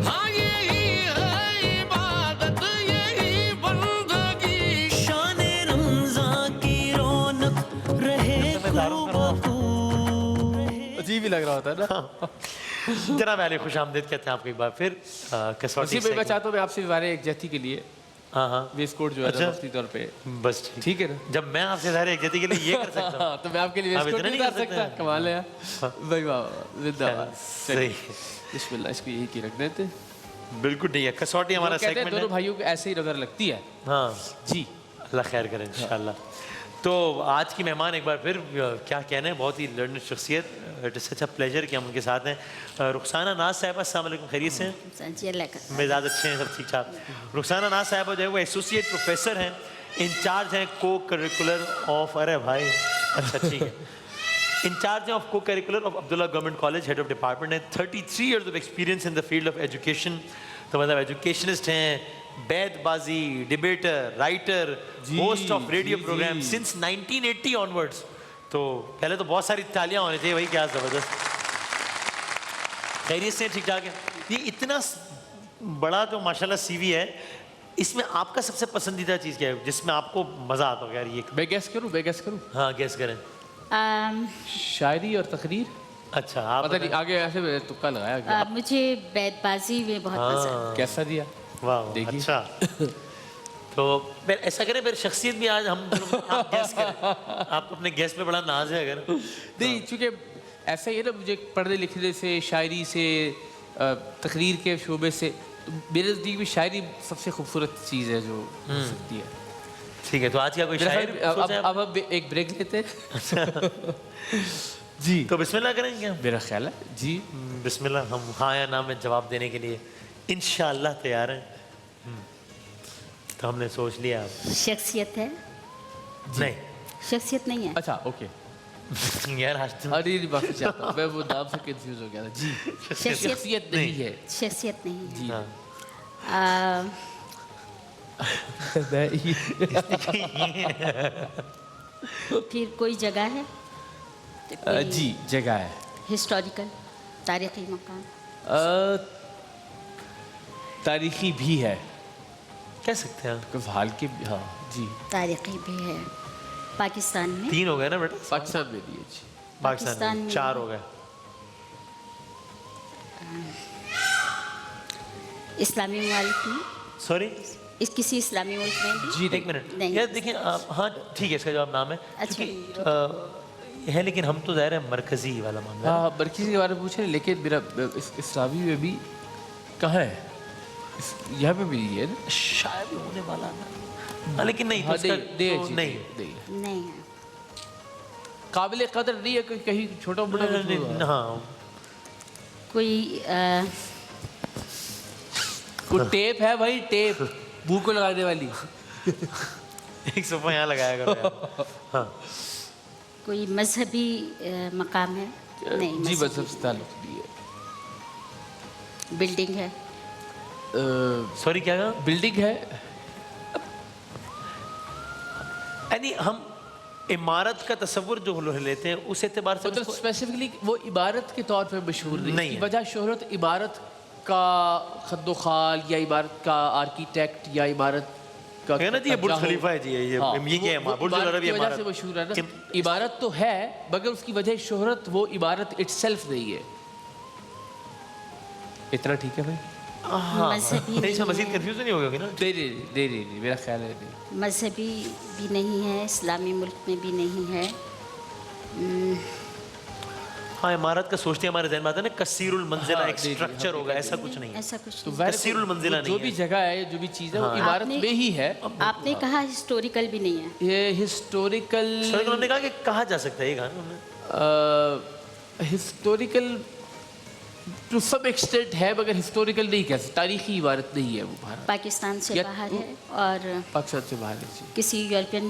हाँ यही है इबादत, यही बंदगी। शान रमज़ां की रौनक रहे अजीब ही लग रहा होता है ना। जनाब अली खुशामदीद कहते हैं आपको एक बार फिर कसौटी उसी में मैं चाहता हूँ मैं आपसे बारे एक जहती के लिए हाँ हाँ वेस्ट कोट जो है अच्छा। ना वक्ती तौर पे बस ठीक है ना। जब मैं आपसे ज़ाहिर एक जति के लिए ये कर सकता हूँ तो मैं आपके लिए आप वेस्ट कोट इतना नहीं नहीं कर कर सकता। सकते। कमाल है यार। भाई वाह जिंदाबाद। सही बिस्मिल्लाह इसको यही की रख देते। बिल्कुल ठीक है कसौटी हमारा लोग कहते हैं सेगमेंट दोनों है भाइयों को ऐसे ही नजर लगती है। हाँ जी अल्लाह खैर करे इंशाल्लाह। तो आज की मेहमान एक बार फिर क्या कहने बहुत ही लर्नड शख्सियत it is such a pleasure कि हम उनके साथ हैं। रुखसाना नाज साहिबा अस्सलाम वालेकुम खैरियत से हैं? जी अल्लाह का मिजाज अच्छे हैं सब ठीक ठाक। रुखसाना नाज साहिबा जो है वो एसोसिएट प्रोफेसर हैं इंचार्ज हैं को करिकुलर ऑफ अरे भाई अच्छा ठीक है in charge of cocurricular of Abdullah government college head of department है 33 years of experience in the field of education. तो मतलब एजुकेशनिस्ट हैं बैतबाजी debater writer host of radio programme since 1980 onwards. तो पहले तो बहुत सारी तालियां होनी चाहिए भाई क्या ज़बरदस्त खैरियत से ठीक ठाक है। ये इतना बड़ा जो माशाल्लाह सीवी है इसमें आपका सबसे पसंदीदा चीज़ क्या है जिसमें आपको मज़ा आता हो यार ये मैं गेस करूं हाँ गैस करें शायरी और तकरीर। अच्छा आप पता नहीं आगे ऐसे मैंने तुक्का लगाया गया। मुझे बैतबाजी में बहुत पसंद कैसा दिया वाह देखिए। अच्छा तो फिर ऐसा करें फिर शख्सियत भी आज हम दोनों आप गैस करें आपको अपने गैस पे बड़ा नाज है अगर नहीं चूँकि ऐसा ही है ना मुझे पढ़ने लिखने से शायरी से तकरीर के शोबे से तो मेरे नज़दीक भी शायरी सबसे खूबसूरत चीज़ है जो हो सकती है। ठीक है तो आज क्या कोई मेरा शायर ख्याल सोचा है अब एक ब्रेक लेते हैं। जी तो बिस्मिल्लाह करेंगे क्या मेरा ख्याल है जी बिस्मिल्लाह हम हाँ या ना में जवाब देने के लिए इंशाअल्लाह तैयार हैं तो हमने सोच लिया अब शख्सियत है नहीं शख्सियत नहीं है अच्छा ओके यार आज तुम अरे माफी चाहता हूँ मैं वो नाम से कंफ्यूज हो गया था जी शख्सियत नहीं है शख्सियत नहीं है जी हाँ। फिर कोई जगह है जी जगह है हिस्टोरिकल तारीखी मकान तारीखी भी है कह सकते हैं कुछ हाल के हाँ जी तारीखी भी है पाकिस्तान में 3 हो गए ना बेटा पाकिस्तान में भी है जी पाकिस्तान में 4 हो गए इस्लामी मुल्क में सॉरी इस किसी इस्लामी मुल्क में भी जी एक मिनट नहीं। यार देखिए आप हाँ ठीक है इसका जवाब नाम है अच्छा। क्योंकि है लेकिन हम तो ज़ाहिर है मरकजी वाला मामला है। हाँ बरकीज़ के बारे में पूछ रहे हैं लेकिन मेरा इस्लामी में भी कहाँ है यहाँ पे भी है ना शायद होने वाला है हाँ, लेकिन नहीं तो हाँ इसका दे तो नहीं नहीं है काबिल कदर नहीं है कि कहीं छोटा मोटा कुछ होगा। हाँ कोई कोई टेप है भाई टेप मुंह को लगाने वाली एक सोफा यहाँ लगाया करो यार। हाँ कोई मजहबी मकाम है नहीं जी मजहबी मजहब से ताल्लुक नहीं है बिल्डिंग है सॉरी क्या कहा बिल्डिंग है यानी हम इमारत का तस्वुर जो लेते हैं उस एतबार से मतलब उसको- स्पेसिफिकली वो इबारत के तौर पे मशहूर नहीं नहीं इसकी है। वजह शोहरत इबारत का खद्दोखाल या इबारत का आर्किटेक्ट या इबारत का है ना जी ये बुर्ज कब्जा हो। खलीफा है जी ये हाँ, ये क्या है वो बुर्ज इबारत अरब की वजह इमारत से मशहूर है ना किम- इबारत तो है मगर उसकी वजह शोहरत वो इबारत इटसेल्फ नहीं है इतना ठीक है भाई हाँ मजहबी नहीं इसमें नहीं मजीद है। कंफ्यूजन नहीं होगा ना नहीं मेरा ख्याल है नहीं मजहबी भी नहीं है इस्लामी मुल्क में भी नहीं है हाँ इमारत का सोचते हमारे जहन में आता है ना कसीरुल मंजिला हाँ, एक जी, स्ट्रक्चर होगा ऐसा कुछ नहीं है ऐसा कुछ तो नहीं वैसे कसीरुल मंजिला जो नहीं भी है। जगह है जो भी चीज़ है वो हाँ। इबारत आपने- में ही है आपने कहा हिस्टोरिकल भी नहीं है ये हिस्टोरिकल सर उन्होंने कहा कि कहा जा सकता है ये गाना उन्होंने हिस्टोरिकल टू सम एक्सटेंट है मगर हिस्टोरिकल नहीं कह सकते तारीखी इबारत नहीं है वो भारत पाकिस्तान से या- बाहर है और पाकिस्तान से बाहर है जी किसी यूरोपियन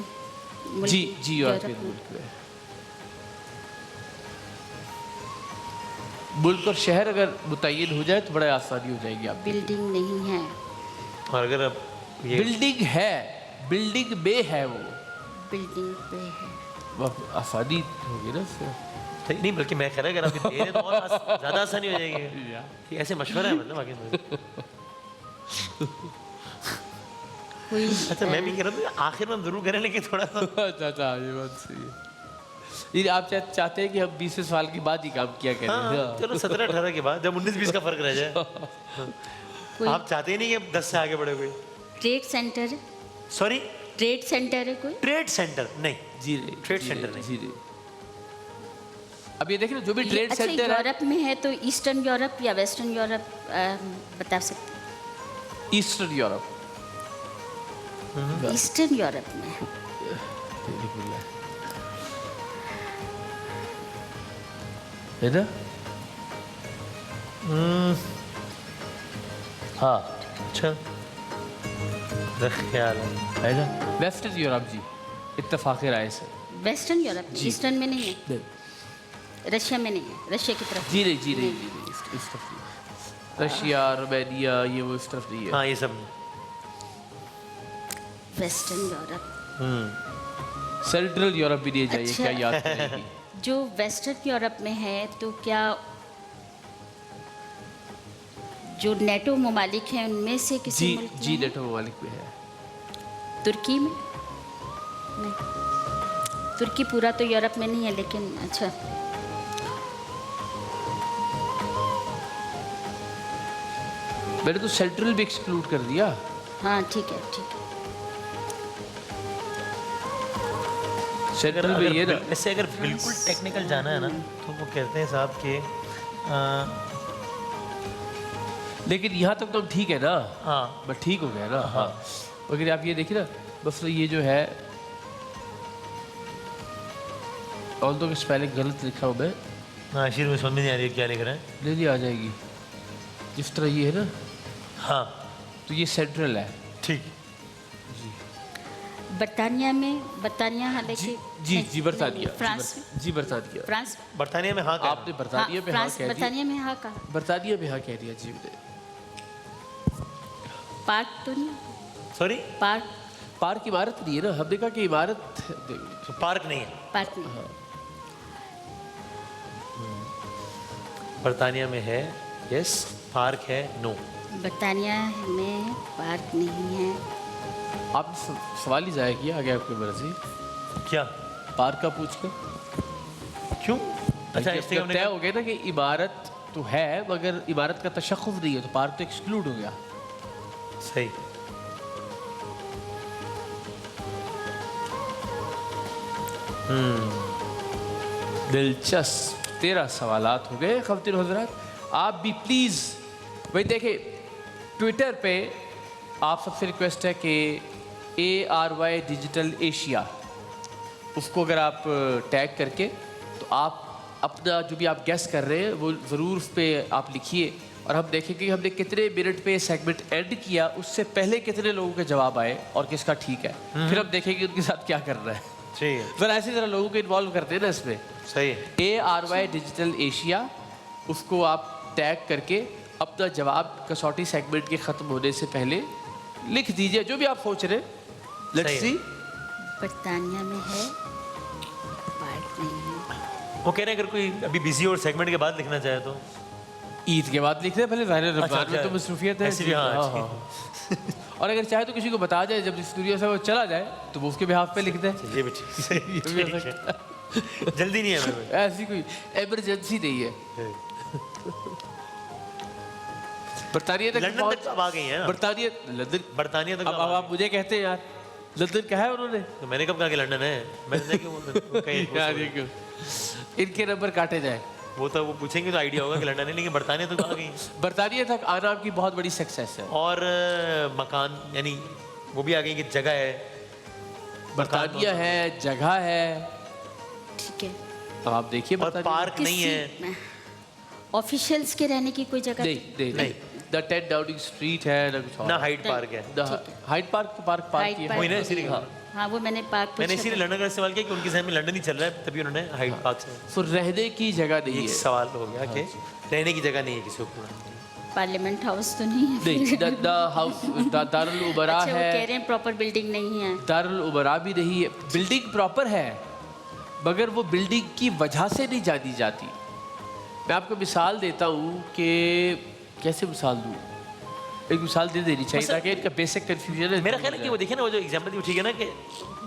मुल्क जी जी और फिर यूरोप में। मुल्क में मुल्क और शहर अगर मुतय्यन हो जाए तो बड़ा आसानी हो जाएगी आप बिल्डिंग नहीं है और अगर अब ये बिल्डिंग है बिल्डिंग में है वो बिल्डिंग पे है वो आसानी होगी ना उससे नहीं बल्कि मैं कह रहा अगर आप दे रहे तो और ज़्यादा आसानी हो जाएगी। ये ऐसे मशवरा है मतलब आगे मुझे। कोई अच्छा मैं भी कह रहा था आखिर में हम जरूर करें लेकिन थोड़ा सा अच्छा ये बात सही है। ये आप चाहते हैं कि हम 20 साल के बाद ही काम किया करें। हाँ, चलो 17-18 के बाद जब 19-20 का फर्क रह जाए। कोई आप चाहते ही नहीं कि 10 से आगे बढ़े कोई। ट्रेड सेंटर है, सॉरी ट्रेड सेंटर है कोई। ट्रेड सेंटर नहीं, जी नहीं, ट्रेड जी सेंटर नहीं, नहीं। जी नहीं। अब ये देखिए ना जो भी ट्रेड अच्छा सेंटर है यूरोप में है तो ईस्टर्न यूरोप या वेस्टर्न यूरोप बता सकते ईस्टर्न यूरोप। हैं? ईस्टर्न यूरोप में है। है ना? हाँ अच्छा ख्याल है ना? वेस्टर्न यूरोप जी, इत्तेफाक राय से। वेस्टर्न यूरोप में, ईस्टर्न में नहीं है, नहीं। रशिया में नहीं है, रशिया की तरफ जी नहीं, जी नहीं, जी नहीं, इस तरफ नहीं। रशिया, रोमानिया, ये वो इस तरफ नहीं है। हाँ ये सब वेस्टर्न यूरोप। सेंट्रल यूरोप भी नहीं जाइए, अच्छा। क्या याद करेगी? जो वेस्टर्न यूरोप में है तो क्या जो नेटो ममालिक हैं उनमें से किसी जी मुल्क में जी है? नेटो ममालिक में है। तुर्की में नहीं, तुर्की पूरा तो यूरोप में नहीं है लेकिन अच्छा मैंने तो सेंट्रल भी एक्सक्लूड कर दिया। हाँ ठीक है ठीक है। सेंट्रल में ये ना ऐसे अगर बिल्कुल टेक्निकल जाना है ना तो वो कहते हैं साहब कि लेकिन यहाँ तक तो ठीक है ना। हाँ बस ठीक हो गया ना। हाँ अगर आप ये देखिए ना बस ये जो है और तो स्पेलिंग गलत लिखा हूँ मैं। हाँ आखिर में समझ में नहीं आ रही है क्या लिख रहे हैं। ले लिया आ जाएगी जिस तरह ये है ना। हाँ तो ये सेंट्रल है। ठीक बर्तानिया में, बर्तानिया हालांकि जी जी बर्तानिया। फ्रांस में, जी बर्तानिया। फ्रांस बर्तानिया में हाँ आपने बर्तानिया में हाँ फ्रांस कह दिया। बर्तानिया में हाँ कहा। बर्तानिया में हाँ कह दिया जी। पार्क तो नहीं, सॉरी पार्क पार्क इमारत नहीं है ना। हमने कहा कि इमारत पार्क नहीं है। पार्क नहीं। बर्तानिया में है यस, पार्क है नो। बर्तानिया में पार्क नहीं है। आप सवाल ही जाया किया आगे आपकी मर्जी। क्या पार्क का पूछ कर क्यों? अच्छा जब इसलिए हमने तय हो गया ना कि इमारत तो है मगर इमारत का तशख्खुस नहीं है तो पार्क तो एक्सक्लूड हो गया। सही। दिलचस्प 13 सवालात हो गए ख़वातीन और हज़रात। आप भी प्लीज़ वही देखें ट्विटर पे आप सबसे रिक्वेस्ट है कि ARY डिजिटल एशिया उसको अगर आप टैग करके तो आप अपना जो भी आप गेस कर रहे हैं वो ज़रूर उस पर आप लिखिए और हम देखेंगे कि हमने कितने मिनट पे सेगमेंट एंड किया, उससे पहले कितने लोगों के जवाब आए और किसका ठीक है। फिर हम देखेंगे उनके साथ क्या करना है। ठीक है ज़रा ऐसी तरह लोगों को इन्वॉल्व करते हैं ना इसमें। सही है। ARY डिजिटल एशिया उसको आप टैग करके अपना जवाब कसौटी सेगमेंट के ख़त्म होने से पहले लिख दीजिए जो भी आप सोच रहे हैं। लेट्स सही सी। बर्तानिया में है, पार्क नहीं है। वो कह रहे हैं अगर कोई अभी बिजी और सेगमेंट के बाद लिखना चाहे तो ईद के बाद लिखते हैं पहले ज़ाहिर रमज़ान में अच्छा। तो मसरूफियत है। ऐसे भी हाँ, हाँ, हाँ। और अगर चाहे तो किसी को बता जाए जब स्टूडियो से वो चला जाए तो वो उसके बिहाफ पे लिख दे। ये भी ठीक ये भी हो ठीक है। जल्दी नहीं है मेरे ऐसी कोई एमरजेंसी नहीं है। बर्तानिया तक लंदन तक अब आ गई है ना। बर्तानिया लंदन। बर्तानिया तक अब आप मुझे कहते हैं यार लंदन कहा है उन्होंने। तो मैंने कब कहा कि लंदन है? मैंने क्यों यार ये क्यों इनके नंबर काटे जाए। वो तो वो पूछेंगे तो आइडिया होगा कि लंदन है, लेकिन बर्तानिया तक आ गई। बर्तानिया तक आना आपकी बहुत बड़ी सक्सेस है। और मकान यानी वो भी आ गई कि जगह है। बर्तानिया है, जगह है। ठीक है। अब आप देखिए और पार्क नहीं है। ऑफिशियल्स के रहने की कोई जगह नहीं। द 10 डाउनिंग स्ट्रीट है ना कुछ और। ना हाइड पार्क है। हाइड पार्क तो पार्क हाइड ही है। पार्क वही ना इसीलिए हाँ। हाँ वो मैंने पार्क मैंने पूछा इसीलिए था। लंदन का इस्तेमाल किया कि उनके जहन में लंदन ही चल रहा है, तभी उन्होंने हाइड पार्क से तो रहने की जगह नहीं एक है। सवाल हो गया कि रहने की जगह नहीं है किसी को। पार्लियामेंट हाउस तो नहीं है। नहीं द हाउस दारुल उबरा अच्छा वो कह है। रहे हैं प्रॉपर बिल्डिंग नहीं है। दारुल उबरा भी नहीं है। बिल्डिंग प्रॉपर है मगर वो बिल्डिंग की वजह से नहीं जानी जाती। मैं आपको मिसाल देता हूँ कि कैसे मिसाल दूँ, एक मिसाल दे देनी चाहिए ताकि इनका बेसिक कन्फ्यूजन है। मेरा ख्याल है कि वो देखिए ना, वो जो एग्जाम्पल दी ठीक है ना, कि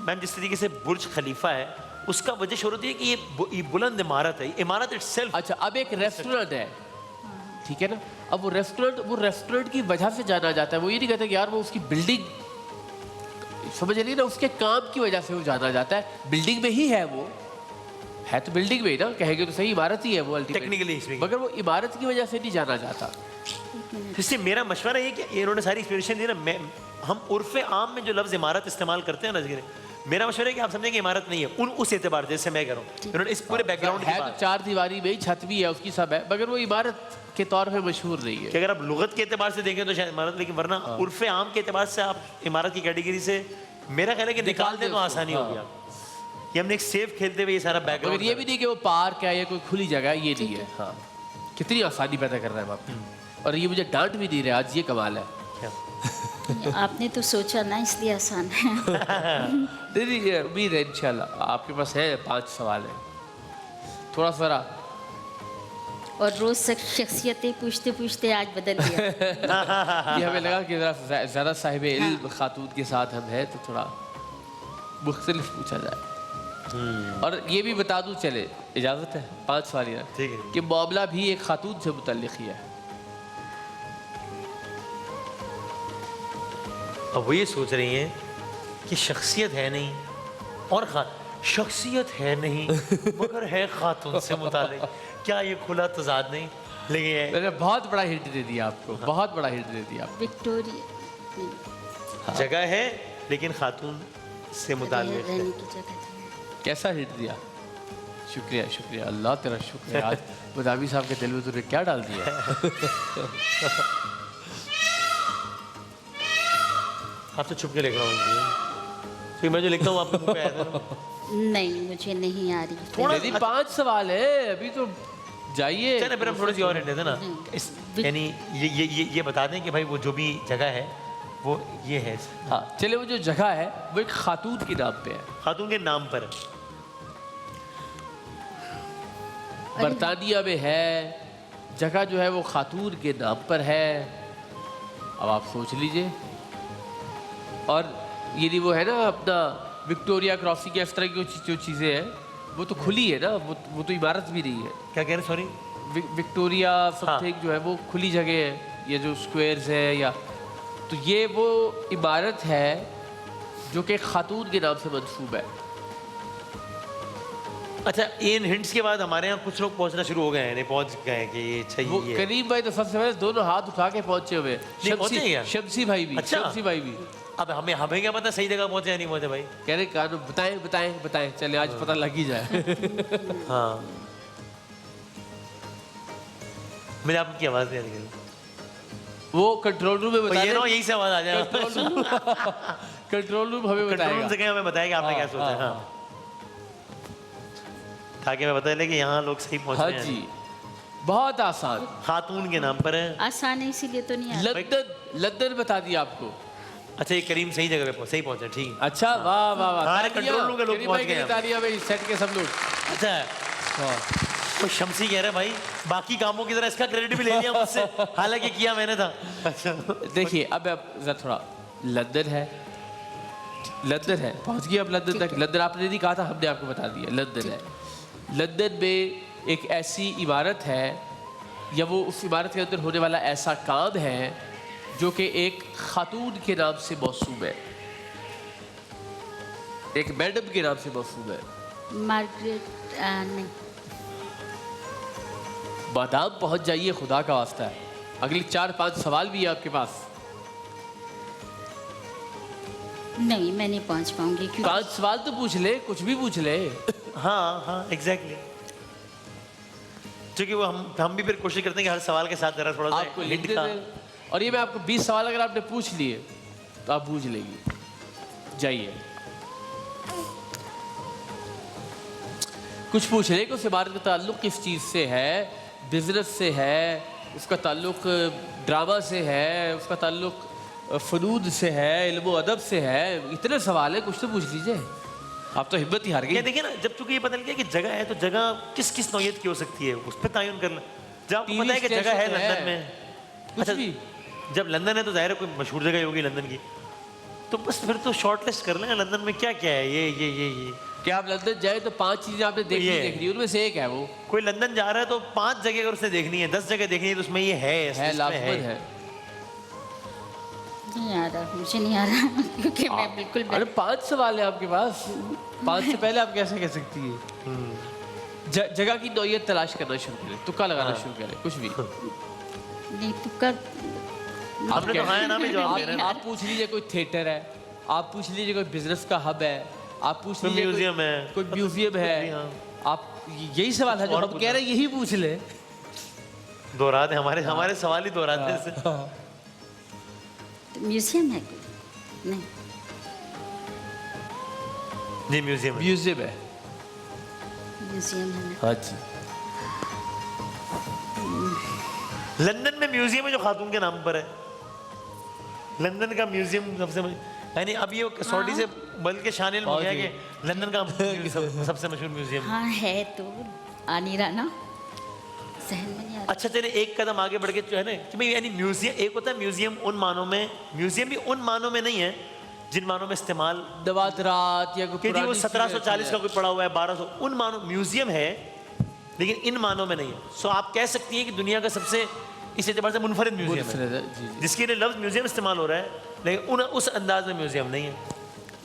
मैम जिस तरीके से बुर्ज खलीफा है उसका वजह शुरू होती है कि ये बुलंद इमारत है, इमारत इटसेल्फ। अच्छा, अब एक रेस्टोरेंट है, ठीक है ना, अब वो रेस्टोरेंट की वजह से जाना जाता है। वो ये नहीं कहता कि यार वो उसकी बिल्डिंग, समझ रही ना, उसके काम की वजह से वो जाना जाता है। बिल्डिंग में ही है, वो है तो बिल्डिंग में ही ना, कहेंगे तो सही, इमारत ही है वो टेक्निकली अल्टीमेटली, मगर वो इमारत की वजह से नहीं जाना जाता। इससे मेरा मशवरा ये कि इन्होंने सारी एक्सप्लेनेशन दी ना, हम उर्फ़ आम में जो लफ्ज़ इमारत इस्तेमाल करते हैं ना, मेरा मशवरा है कि आप समझें कि इमारत नहीं है उस एतबार से, जैसे मैं कह रहा हूँ इन्होंने इस पूरे बैकग्राउंड है तो 4 दीवारी में ही, छत भी है उसकी, सब है, मगर वो इमारत के तौर पे मशहूर नहीं है। कि अगर आप लुगत के एतबार से देखें तो शायद इमारत, लेकिन वरना उर्फ़ आम के एतबार से आप इमारत की कैटेगरी से मेरा ख्याल है कि निकाल दें तो आसानी हो गया। ये हमने एक सेफ खेलते हुए ये सारा बैकग्राउंड, मगर ये भी नहीं कि वो पार्क है या कोई खुली जगह है, ये नहीं है। हाँ, कितनी आसानी पैदा कर रहा है बाप, और ये मुझे डांट भी नहीं रहा आज, ये कमाल है। आपने तो सोचा ना, इसलिए आसान है। नहीं, उम्मीद है इंशाल्लाह आपके पास है 5 सवाल है, थोड़ा सा। और रोज शख्सियतें पूछते पूछते आज बदल गया। ये हमें लगा कि ज़्यादा साहिब इल्म खातून के साथ हम हैं तो थोड़ा मुख्तलिफ पूछा जाए। और ये भी बता दूं, चले इजाज़त है, 5 सवाल ही ठीक है, कि मामला भी एक खातून से मुतल्लिक़ ही है। अब वो ये सोच रही हैं कि शख्सियत है नहीं और शख्सियत है नहीं मगर है खातून से मुतालिक, क्या ये खुला तजाद नहीं? लेकिन मैंने बहुत बड़ा हिंट दे दिया आपको, बहुत बड़ा हिंट दे दिया आपको। विक्टोरिया जगह है लेकिन खातून से मुतालिक है। रहने की जगह थी। कैसा हिंट दिया? शुक्रिया शुक्रिया, अल्लाह तेरा शुक्र है, आज मुदावी साहब के दिल में तूने क्या डाल दिया। आप तो छुप के लिख रहा हूँ, तो मैं जो लिखता हूँ आपके मुंह पे आया था ना। नहीं, मुझे नहीं आ रही। थोड़ा यदि 5 सवाल है अभी तो जाइए। चलो फिर हम थोड़ी सी और हिंट देते ना, यानी ये बता दें कि भाई वो जो भी जगह है वो ये है। हाँ चले, वो जो जगह है वो एक खातून के नाम पे है, खातून के नाम पर है। बरतानिया में है, जगह जो है वो खातून के नाम पर है। अब आप सोच लीजिए। और ये वो है ना अपना विक्टोरिया क्रॉसिंग, इस तरह की जो चीज़ें हैं वो तो खुली है ना, वो तो इमारत भी नहीं है। क्या कह रहे हैं? सॉरी, विक्टोरिया समथिंग जो है वो खुली जगह है, ये जो स्क्वायर्स है या, तो ये वो इमारत है जो कि खातून के नाम से मंसूब है। अच्छा, इन हिंट्स के बाद हमारे यहाँ कुछ लोग पहुंचना शुरू हो गए हैं, नहीं पहुंच गए हैं कि ये अच्छा वो ये करीम भाई तो सबसे पहले दोनों हाथ उठा के पहुंचे हुए। पहुंचे क्या? शमसी भाई भी। अच्छा। शमसी भाई भी। अब हमें क्या पता सही जगह पहुंचे या नहीं पहुंचे भाई। कह रहे कानू बताएं बताएं बताएं, चले आज पता लग ही जाए। हाँ, मुझे आपकी आवाज नहीं आ रही। वो कंट्रोल रूम में बता ये ना यही से आवाज आ जाए। कंट्रोल रूम हमें कंट्रोल बताएगा। रूम से कहीं हमें बताएगा आपने क्या सोचा है। हाँ, ताकि मैं बता ले कि यहाँ लोग सही पहुंच हाँ रहे हैं। जी, बहुत आसान। खातून के नाम पर है। आसान है इसीलिए तो नहीं आ रही। लंदन बता दिया आपको। अच्छा, ये करीम सही जगह पे सही पहुंचे, ठीक। अच्छा, वाह वाह वाह। हमारे तालियां। कंट्रोल रूम के लोग करीम पहुंच भाई के गए लिए हैं। तालियां भाई, सेट के सब लोग। अच्छा, तो शमसी कह रहे हैं भाई बाकी कामों की तरह इसका क्रेडिट भी ले लिया मुझसे, हालांकि किया मैंने था। अच्छा, देखिए अब जरा थोड़ा, लंदन है, लंदन है, पहुंच गया अब लंदन तक। लंदन आपने नहीं कहा था, हमने आपको बता दिया लंदन है। लंदन में एक ऐसी इमारत है या वो उस इमारत के अंदर होने वाला ऐसा काम है जो कि एक खातून के नाम से मौसूम है, एक मैडम के नाम से मौसूम है। मार्गरेट नहीं, बादाम पहुंच जाइए, खुदा का वास्ता है। अगली 4-5 सवाल भी है आपके पास। नहीं मैं नहीं पहुंच पाऊंगी क्योंकि 5 सवाल तो पूछ ले, कुछ भी पूछ ले। हाँ हाँ एग्जैक्टली, क्योंकि वो हम भी फिर कोशिश करते हैं कि हर सवाल के साथ जरा थोड़ा सा आपको लिख hint देते का। हैं। और ये मैं आपको 20 सवाल अगर आपने पूछ लिए तो आप बूझ लेगी। जाइए, कुछ पूछ ले कि उस इमारत का ताल्लुक किस चीज़ से है, बिजनेस से है, उसका ताल्लुक ड्रामा से है, उसका ताल्लुक फनून से है, इल्म अदब से है। इतने सवाल हैं, कुछ तो पूछ लीजिए। आप तो हिम्मत ही हार ये गई। देखिए ना, जब चूंकि ये पता लग गया कि जगह है तो जगह किस किस नौयत की हो सकती है, उस पर तयन कर लें। जब आपको पता है कि जगह है लंदन में, कुछ भी जब लंदन है तो जाहिर है कोई मशहूर जगह होगी लंदन की, तो बस फिर तो शॉर्ट लिस्ट कर लें लंदन में क्या क्या है। ये क्या आप लंदन जाए तो 5 चीजें आपने देखनी ये- देखनी उनमें से एक है वो कोई लंदन जा रहा है तो 5 जगह अगर उसने देखनी है, 10 जगह देखनी है तो उसमें ये है, इस लिस्ट में लाजमन है। नहीं आ रहा, मुझे नहीं आ रहा क्योंकि मैं बिल्कुल अरे 5 सवाल है आपके पास, 5 से पहले आप कैसे कह सकती है। जगह की नौयत तलाश करना शुरू करें, तुक्का लगाना शुरू करें, कुछ भी। नहीं तुक्का। हमने तो हाँ ना में जवाब दे रहे हैं। आप पूछ लीजिए कोई थिएटर है, आप पूछ लीजिए कोई बिजनेस का हब है, आप पूछ कोई लीजिए म्यूजियम है, कोई म्यूजियम है। हाँ। आप यही सवाल है जो और हम कह रहे हैं, यही पूछ ले। दोहराते हमारे सवाल ही दोहराते हैं इससे। तो म्यूजियम है कोई? नहीं। जी म्यूजियम है। म्यूजियम है। म्यूजियम है ना। हाँ जी। लंदन में म्यूजियम है जो खातून के नाम पर है। लंदन का म्यूजियम सबसे यानी अब ये कसौटी से बल्कि शानिल हो गया कि लंदन का सबसे मशहूर म्यूजियम। हाँ है तो आ नहीं रहा ना, जहन में नहीं आ रहा। अच्छा चले एक कदम आगे बढ़ के जो है ना कि भाई यानी म्यूजियम एक होता है म्यूजियम उन मानों में, म्यूजियम भी उन मानों में नहीं है जिन मानों में इस्तेमाल नवादरात या कोई कि जी वो पुरानी चीज़ें 1740 का कोई पड़ा हुआ है 1200, उन मानों म्यूजियम है लेकिन इन मानों में नहीं है। सो आप कह सकती हैं कि दुनिया का सबसे इस एतबार से मुनफरिद म्यूजियम है मुनफरिद है, जी, जी। जिसके लिए लफ्ज म्यूजियम इस्तेमाल हो रहा है लेकिन उस अंदाज में म्यूजियम नहीं है।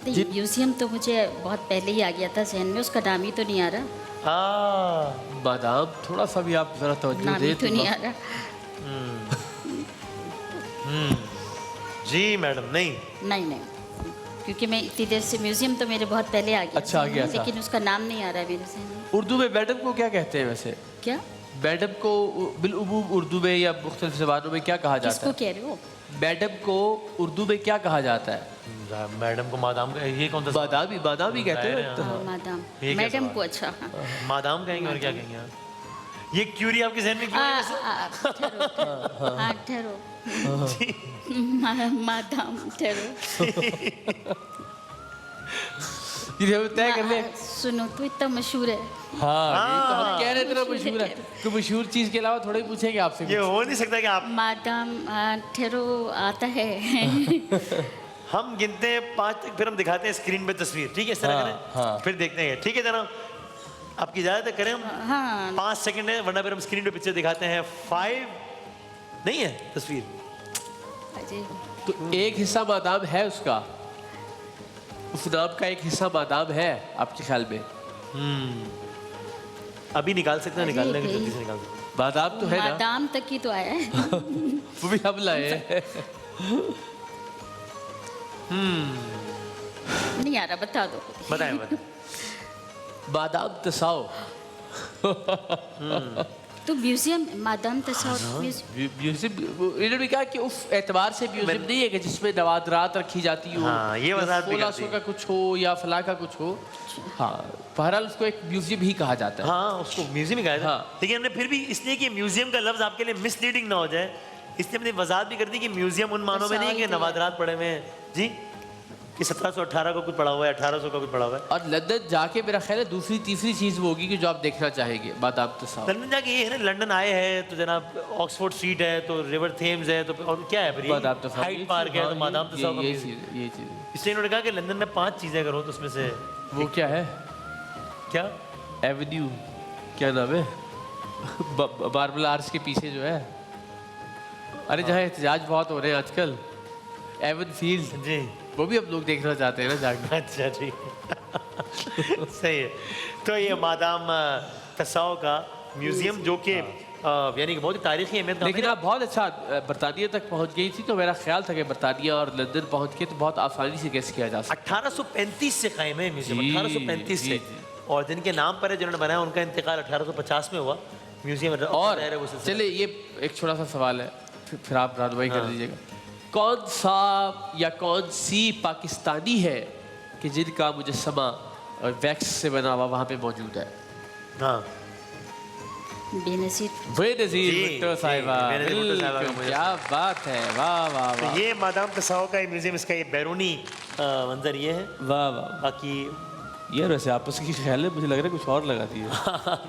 नहीं, म्यूजियम तो मुझे बहुत पहले ही आ गया था जहन में, उसका नाम ही तो नहीं आ रहा। बादाम थोड़ा सा भी आप जरा तवज्जो नाम ही दे तो नहीं आ रहा। जी मैडम नहीं नहीं नहीं, क्योंकि मैं इतनी देर से म्यूजियम तो मेरे बहुत पहले आ गया। अच्छा, आ गया था। लेकिन उसका नाम नहीं आ रहा है मेरे जहन में। उर्दू में मैडम को क्या कहते हैं वैसे? क्या? मैडम को बिलउमूम उर्दू में या मुख्तलिफ ज़बानों में क्या कहा जाता किसको है? कह रहे हो? मैडम को उर्दू में क्या कहा जाता है? मैडम को मादाम ये कौन सा बादामी बादामी कहते हैं। हाँ, मादाम ये क्या मैडम सवाल? को। अच्छा हाँ। मादाम कहेंगे और क्या कहेंगे आप? ये क्यूरी आपके जहन में क्यों है वैसे? ठहरो मादाम ठहरो। ये हम तय कर ले। सुनो तो इतना मशहूर है। हाँ, ये तो हम कह रहे थे ना मशहूर है, तो मशहूर चीज़ के अलावा थोड़ा ही पूछेंगे आपसे। ये हो नहीं सकता कि आप मादाम ठहरो आता है। हम गिनते हैं 5 तक फिर हम दिखाते हैं स्क्रीन पे तस्वीर, ठीक है इस तरह हाँ, करें हाँ। फिर देखते हैं, ठीक है जनाब आपकी इजाजत है करें हम? हाँ 5 सेकंड है वरना फिर हम स्क्रीन पे पिक्चर दिखाते हैं। 5 नहीं है तस्वीर। अजय, तो एक हिस्सा बादाम है उसका, उस नाम का एक हिस्सा बादाम है आपके ख्याल में? अभी निकाल सकते हैं, निकाल लेंगे अरे जल्दी से निकाल सकते हैं। बादाम तो है ना, मादाम तक ही तो आया है। वो भी हम लाए हैं। नहीं आ रहा, बता दो। बताएं बताएं। बादाम तसाओ। तो म्यूजियम मादाम तसाउर म्यूजियम। म्यूजियम इन्होंने कहा कि उस एतबार से म्यूजियम नहीं है कि जिसमें नवादरात रखी जाती हो, हाँ, ये वजाहत भी करती 1600 है। का कुछ हो या फला का कुछ हो। हाँ, बहरहाल उसको एक म्यूजियम ही कहा जाता है। हाँ उसको म्यूजियम ही कहा था हाँ। लेकिन हमने फिर भी इसलिए कि म्यूजियम का लफ्ज आपके लिए मिसलीडिंग ना हो जाए इसलिए हमने वजाहत भी कर दी कि म्यूजियम उन मानों में नहीं है कि नवादरात पड़े हुए हैं जी, कि 1718 का कुछ पड़ा हुआ है, 1800 का कुछ पड़ा हुआ है। और लंदन जाके मेरा ख्याल है दूसरी तीसरी चीज़ वो होगी कि जो आप देखना चाहेंगे बादाम तसाओ। लंदन जाके ये है ना, लंदन आए हैं तो जनाब ऑक्सफोर्ड स्ट्रीट है तो रिवर थेम्स है तो और क्या है फिर बादाम तसाओ हाइड पार्क है तो बादाम तसाओ का ये म्यूजियम। चीज़ ये चीज़ इसलिए इन्होंने कहा कि लंदन में 5 चीजें करो तो उसमें से वो क्या है? क्या एवेन्यू क्या नाम है? मार्बल आर्च के पीछे जो है, अरे जहाँ एहतजाज बहुत हो रहे हैं आजकल, एवन फील्ड, जी वो भी हम लोग देखना चाहते हैं ना जाके। अच्छा ठीक सही है। तो ये मादाम तसाओ का म्यूजियम जो कि यानी कि बहुत ही तारीखी अहमियत का लेकिन आप बहुत अच्छा बरतानिया तक पहुंच गई थी, तो मेरा ख्याल था कि बरतानिया और लंदन पहुंच के तो बहुत आसानी से गेस किया जा सकता 1835 से कायम है म्यूजियम, जी, 1835 से। जी, जी। और जिनके नाम पर है जिन्होंने बनाया उनका इंतकाल 1850 में हुआ। म्यूजियम और है वो सिलसिला। चलिए ये एक छोटा सा सवाल है, फिर आप रानवाई कर दीजिएगा। कौन सा या कौन सी पाकिस्तानी है कि जिनका मुजस्समा वैक्स से बना हुआ वहाँ पे मौजूद है? हाँ बेनजीर। बेनजीर जी, भुट्टो जी, साहिबा, बेनजीर भुट्टो साहिबा का बिल्कुल, मुझे- क्या बात है, वाह वाह तो वाह ये मादाम तसाओ का ये म्यूजियम, इसका ये बैरूनी मंजर ये है। वाह वाह। बाकी यार वैसे आपस की ख्याल है, मुझे लग रहा है कुछ और लगाती है।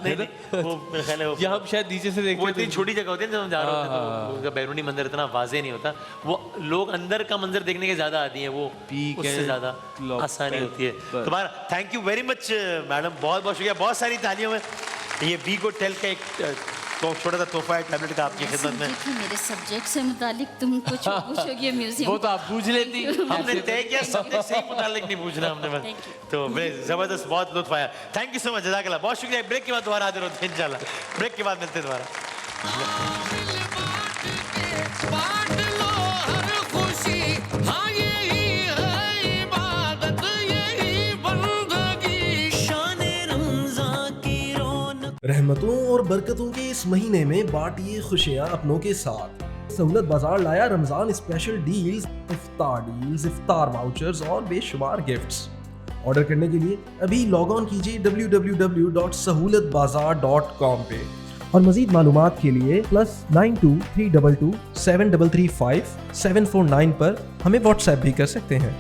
नहीं नहीं, वो मेरे ख्याल है या हम शायद नीचे से देखते वो हैं इतनी तो- छोटी जगह होती है जब हम जा रहे होते हैं तो उसका बैरूनी मंदिर इतना वाजे नहीं होता, वो लोग अंदर का मंजर देखने के ज्यादा आती हैं, वो Peak उससे and ज्यादा lock आसानी and- होती है। बस। तुम्हारा thank you very much madam, बहुत बहुत शुक्रिया, बहुत सारी तालियों में। ये वी गो टेल का एक तो छोटा सा तोहफा है टैबलेट का आपकी खिदमत में। समझी थी मेरे सब्जेक्ट से मुतालिक तुम कुछ पूछोगे म्यूजियम। वो तो आप पूछ लेती। हमने तय किया सब्जेक्ट से ही मुतालिक नहीं पूछना हमने बस। Thank you. तो बड़े जबरदस्त, बहुत लुत्फ आया। थैंक यू सो मच, जज़ाकल्लाह, बहुत शुक्रिया। ब्रेक के बाद दोबारा हाजिर होते हैं इंशाल्लाह, ब्रेक के बाद मिलते हैं दोबारा। बांट लो हर खुशी, हाँ यही है इबादत, यही बंदगी। शान रमजान की रौनक रहमतों और बरकतों के इस महीने में बांटिए खुशियां अपनों के साथ। सहूलत बाजार लाया रमजान स्पेशल डील्स, इफ्तार वाउचर्स और बेशुमार गिफ्ट्स। ऑर्डर करने के लिए अभी लॉग ऑन कीजिए www.sahulatbazaar.com पे और मजीद मालूमात के लिए +92 322 7335 749 पर हमें व्हाट्सएप भी कर सकते हैं।